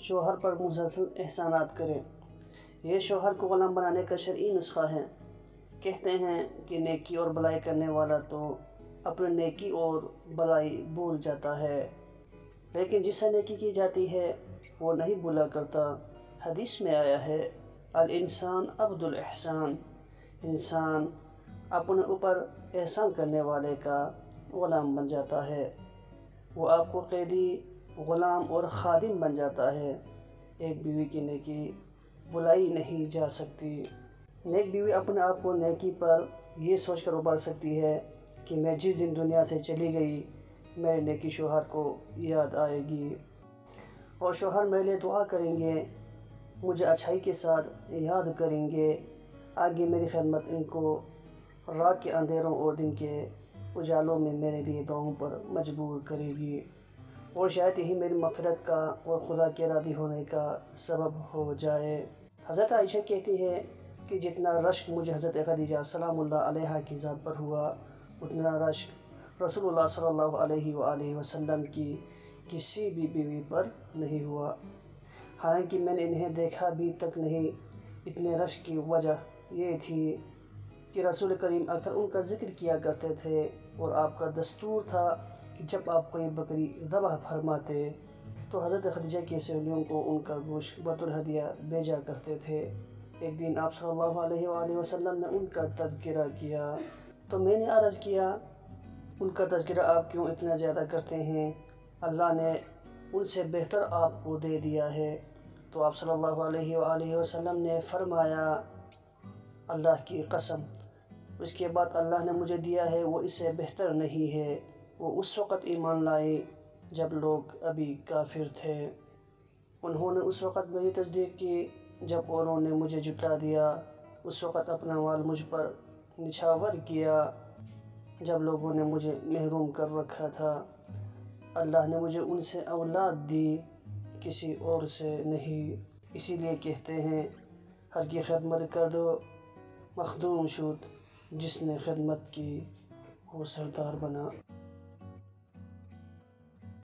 شوہر پر مسلسل احسانات کرے۔ یہ شوہر کو غلام بنانے کا شرعی نسخہ ہے۔ کہتے ہیں کہ نیکی اور بلائی کرنے والا تو اپنے نیکی اور بلائی بھول جاتا ہے، لیکن جس سے نیکی کی جاتی ہے وہ نہیں بھولا کرتا۔ حدیث میں آیا ہے، الانسان عبد الاحسان، انسان اپنے اوپر احسان کرنے والے کا غلام بن جاتا ہے۔ وہ آپ کو قیدی، غلام اور خادم بن جاتا ہے۔ ایک بیوی کی نیکی بلائی نہیں جا سکتی۔ نیک بیوی اپنے آپ کو نیکی پر یہ سوچ کر ابھار سکتی ہے کہ میں جس دن دنیا سے چلی گئی میرے نیکی شوہر کو یاد آئے گی، اور شوہر میرے لیے دعا کریں گے، مجھے اچھائی کے ساتھ یاد کریں گے۔ آگے میری خدمت ان کو رات کے اندھیروں اور دن کے اجالوں میں میرے لیے دعاؤں پر مجبور کرے گی، اور شاید یہی میری مغفرت کا اور خدا کے راضی ہونے کا سبب ہو جائے۔ حضرت عائشہ کہتی ہے کہ جتنا رشک مجھے حضرت خدیجہ سلام اللہ علیہا کی ذات پر ہوا، اتنا رشک رسول اللہ صلی اللہ علیہ وآلہ وسلم کی کسی بھی بیوی پر نہیں ہوا، حالانکہ میں نے انہیں دیکھا بھی تک نہیں۔ اتنے رشک کی وجہ یہ تھی کہ رسول کریم اکثر ان کا ذکر کیا کرتے تھے، اور آپ کا دستور تھا کہ جب آپ کوئی بکری ذبح فرماتے تو حضرت خدیجہ کی سہیلیوں کو ان کا گوشت بطور ہدیہ بھیجا کرتے تھے۔ ایک دن آپ صلی اللہ علیہ وآلہ وسلم نے ان کا تذکرہ کیا تو میں نے عرض کیا، ان کا تذکرہ آپ کیوں اتنا زیادہ کرتے ہیں؟ اللہ نے ان سے بہتر آپ کو دے دیا ہے۔ تو آپ صلی اللہ علیہ وآلہ وسلم نے فرمایا، اللہ کی قسم، اس کے بعد اللہ نے مجھے دیا ہے وہ اس سے بہتر نہیں ہے۔ وہ اس وقت ایمان لائے جب لوگ ابھی کافر تھے۔ انہوں نے اس وقت میری تصدیق کی جب اوروں نے مجھے جھٹلا دیا۔ اس وقت اپنا مال مجھ پر نچھاور کیا جب لوگوں نے مجھے محروم کر رکھا تھا۔ اللہ نے مجھے ان سے اولاد دی، کسی اور سے نہیں۔ اسی لیے کہتے ہیں، ہر کی خدمت کر دو، مخدوم شد، جس نے خدمت کی وہ سردار بنا۔